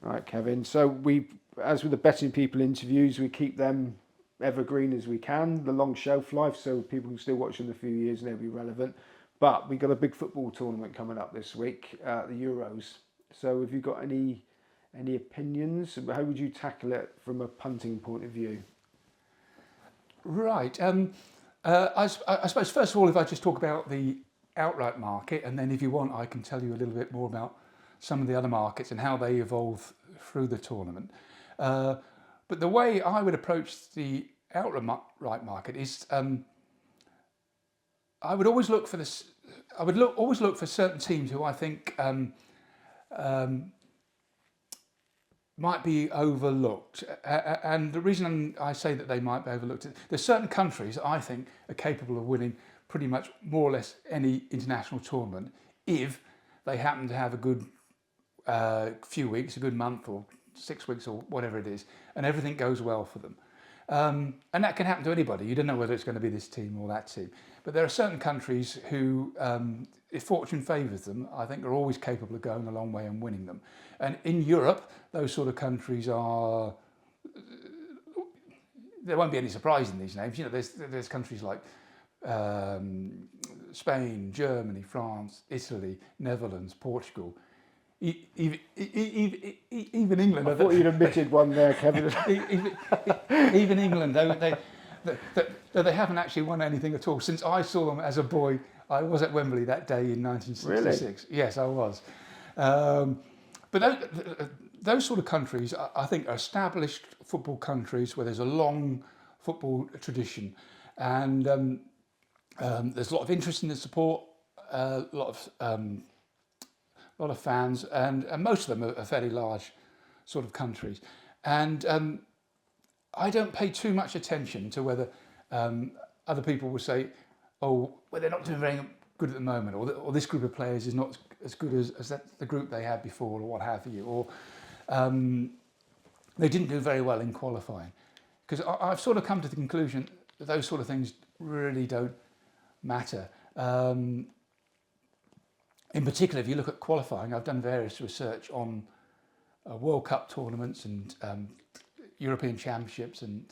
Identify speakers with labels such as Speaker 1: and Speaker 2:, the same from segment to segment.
Speaker 1: Right, Kevin. So as with the betting people interviews, we keep them evergreen as we can, the long shelf life, so people can still watch in a few years and they'll be relevant. But we got a big football tournament coming up this week, the Euros. So have you got any opinions? How would you tackle it from a punting point of view?
Speaker 2: Right. I suppose first of all, if I just talk about the outright market, and then if you want, I can tell you a little bit more about some of the other markets and how they evolve through the tournament. But the way I would approach the outright market is I would always look for this. Always look for certain teams who I think might be overlooked. And the reason I say that they might be overlooked is there's certain countries I think are capable of winning pretty much more or less any international tournament if they happen to have a good few weeks, a good month or 6 weeks or whatever it is, and everything goes well for them. And that can happen to anybody. You don't know whether it's going to be this team or that team. But there are certain countries who, if fortune favours them, I think are always capable of going a long way and winning them. And in Europe, those sort of countries are. There won't be any surprise in these names. You know, there's countries like Spain, Germany, France, Italy, Netherlands, Portugal. Even England.
Speaker 1: I thought you'd admitted one there, Kevin.
Speaker 2: Even England, though they haven't actually won anything at all. Since I saw them as a boy, I was at Wembley that day in 1966. Really? Yes, I was. But those sort of countries, I think, are established football countries where there's a long football tradition, and there's a lot of interest in the support, a lot of fans, and most of them are fairly large sort of countries. And I don't pay too much attention to whether other people will say, oh, well, they're not doing very good at the moment, or this group of players is not as good as the group they had before, or what have you, or they didn't do very well in qualifying. Because I've sort of come to the conclusion that those sort of things really don't matter. In particular, if you look at qualifying, I've done various research on World Cup tournaments and European Championships and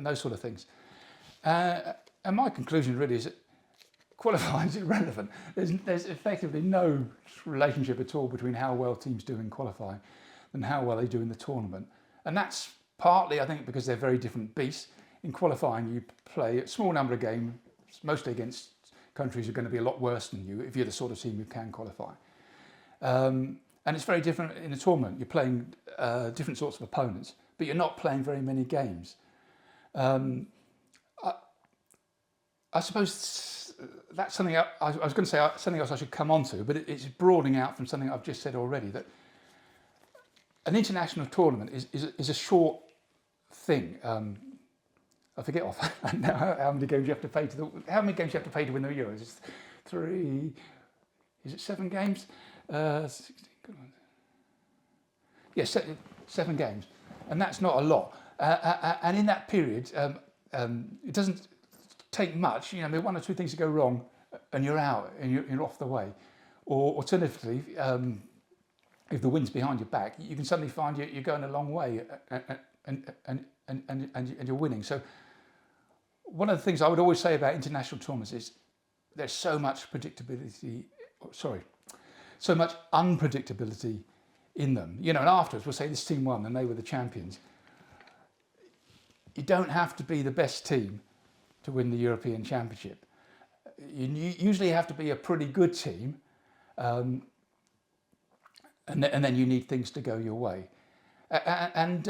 Speaker 2: those sort of things. And my conclusion really is that qualifying is irrelevant. There's effectively no relationship at all between how well teams do in qualifying and how well they do in the tournament. And that's partly, I think, because they're very different beasts. In qualifying, you play a small number of games, mostly against countries who are going to be a lot worse than you if you're the sort of team who can qualify. And it's very different in a tournament. You're playing different sorts of opponents, but you're not playing very many games. I suppose that's something I was going to say, something else I should come on to, but it's broadening out from something I've just said already, that an international tournament is a short thing. I forget off now how many games you have to play how many games you have to play to win the Euros. It's 3. Is it 7 games? 16, yes, 7 games, and that's not a lot. And in that period, it doesn't take much. You know, maybe 1 or 2 things to go wrong, and you're out, and you're off the way. Or alternatively, if the wind's behind your back, you can suddenly find you're going a long way, and you're winning. So one of the things I would always say about international tournaments is there's so much so much unpredictability in them. You know, and afterwards we'll say this team won and they were the champions. You don't have to be the best team to win the European Championship. You usually have to be a pretty good team, and then you need things to go your way. And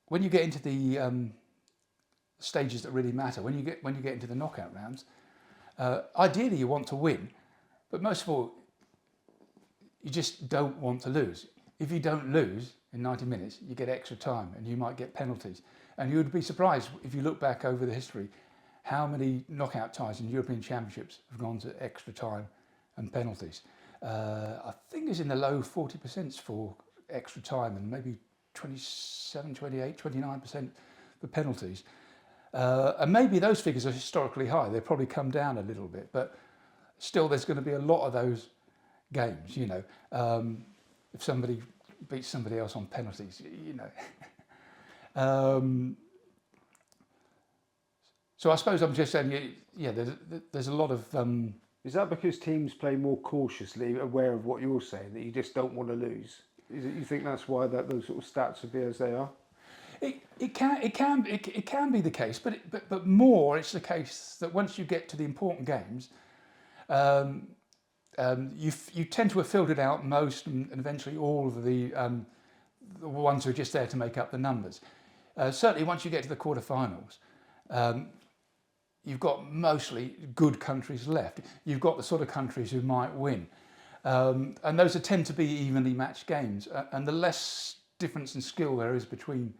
Speaker 2: when you get into the stages that really matter, when you get into the knockout rounds, ideally you want to win, but most of all, you just don't want to lose. If you don't lose in 90 minutes, you get extra time and you might get penalties. And you would be surprised if you look back over the history how many knockout ties in European Championships have gone to extra time and penalties. I think it's in the low 40% for extra time and maybe 27, 28, 29% for penalties. And maybe those figures are historically high. They've probably come down a little bit, but still there's going to be a lot of those games. If somebody beats somebody else on penalties, So I suppose I'm just saying, there's a lot of.
Speaker 1: Is that because teams play more cautiously, aware of what you're saying, that you just don't want to lose? Is it, you think that's why those sort of stats would be as they are?
Speaker 2: It can be the case, but more it's the case that once you get to the important games, you tend to have filtered out most and eventually all of the ones who are just there to make up the numbers. Certainly, once you get to the quarterfinals, you've got mostly good countries left. You've got the sort of countries who might win, and those tend to be evenly matched games. And the less difference in skill there is between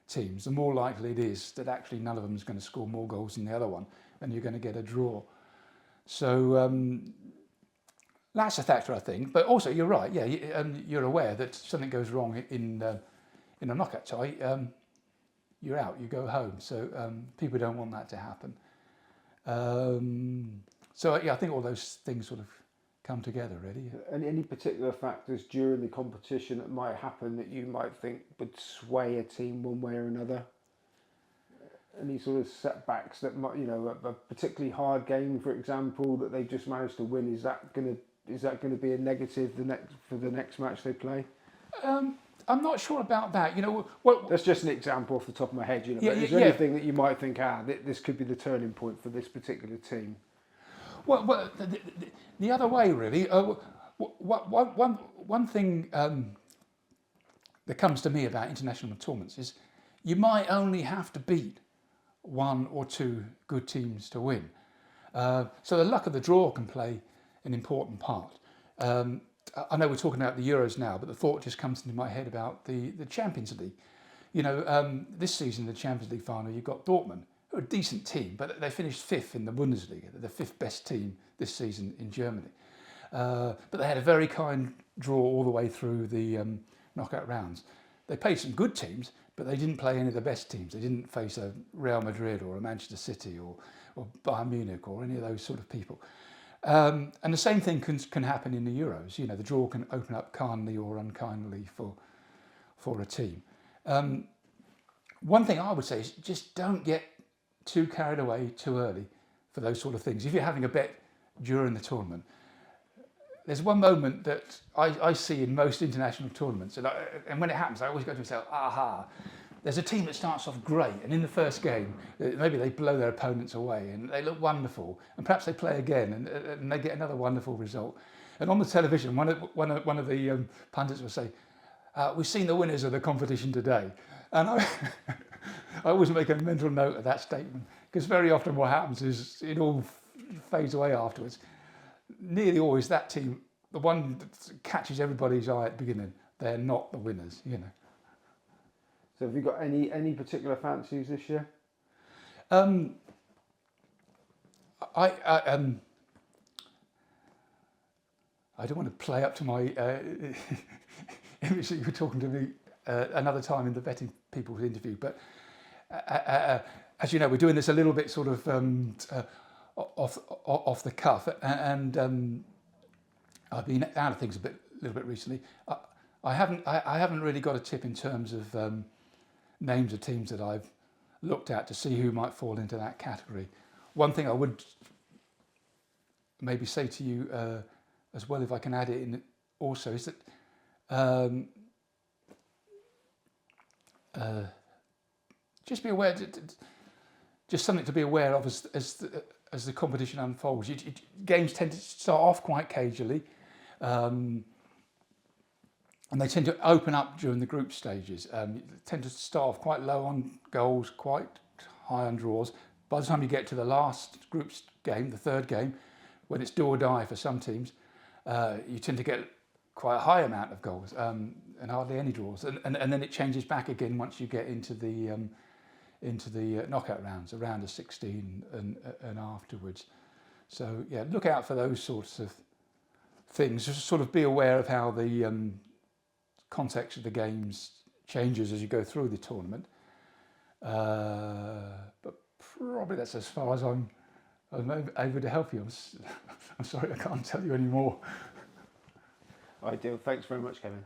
Speaker 2: teams, the more likely it is that actually none of them is going to score more goals than the other one, and you're going to get a draw. So that's a factor, I think. But also, you're right. Yeah, you're aware that something goes wrong in a knockout tie, you're out. You go home. So people don't want that to happen. I think all those things sort of come together, really.
Speaker 1: And any particular factors during the competition that might happen that you might think would sway a team one way or another? Any sort of setbacks that might, a particularly hard game, for example, that they've just managed to win? Is that going to be a negative for the next match they play?
Speaker 2: I'm not sure about that.
Speaker 1: That's just an example off the top of my head. But is there anything that you might think, this could be the turning point for this particular team?
Speaker 2: Well, the other way, really. One thing that comes to me about international tournaments is you might only have to beat one or two good teams to win. So the luck of the draw can play an important part. I know we're talking about the Euros now, but the thought just comes into my head about the Champions League. This season, the Champions League final, you've got Dortmund, who are a decent team, but they finished fifth in the Bundesliga, the fifth best team this season in Germany. But they had a very kind draw all the way through the knockout rounds. They played some good teams, but they didn't play any of the best teams. They didn't face a Real Madrid or a Manchester City or Bayern Munich or any of those sort of people. And the same thing can happen in the Euros. The draw can open up kindly or unkindly for a team. One thing I would say is just don't get too carried away too early for those sort of things. If you're having a bet during the tournament, there's one moment that I see in most international tournaments, and when it happens, I always go to myself, aha. There's a team that starts off great, and in the first game, maybe they blow their opponents away, and they look wonderful, and perhaps they play again, and they get another wonderful result. And on the television, one of the pundits will say, "We've seen the winners of the competition today," and I always make a mental note of that statement, because very often what happens is it all fades away afterwards. Nearly always that team, the one that catches everybody's eye at the beginning, they're not the winners,
Speaker 1: So have you got any particular fancies this year?
Speaker 2: I don't want to play up to my image that you were talking to me another time in the betting people's interview, but as you know, we're doing this a little bit sort of off the cuff, and I've been out of things a little bit recently. I haven't really got a tip in terms of names of teams that I've looked at to see who might fall into that category. One thing I would maybe say to you as well, if I can add it in also, is that just be aware, just something to be aware of as the competition unfolds. Games tend to start off quite cagily, and they tend to open up during the group stages. They tend to start off quite low on goals, quite high on draws. By the time you get to the last group game, the third game, when it's do or die for some teams, you tend to get quite a high amount of goals and hardly any draws. And then it changes back again once you get into the knockout rounds, a round of 16 and afterwards. So yeah, look out for those sorts of things. Just sort of be aware of how the context of the games changes as you go through the tournament. But probably that's as far as I'm able to help you. I'm sorry, I can't tell you any more.
Speaker 1: Ideal. Thanks very much, Kevin.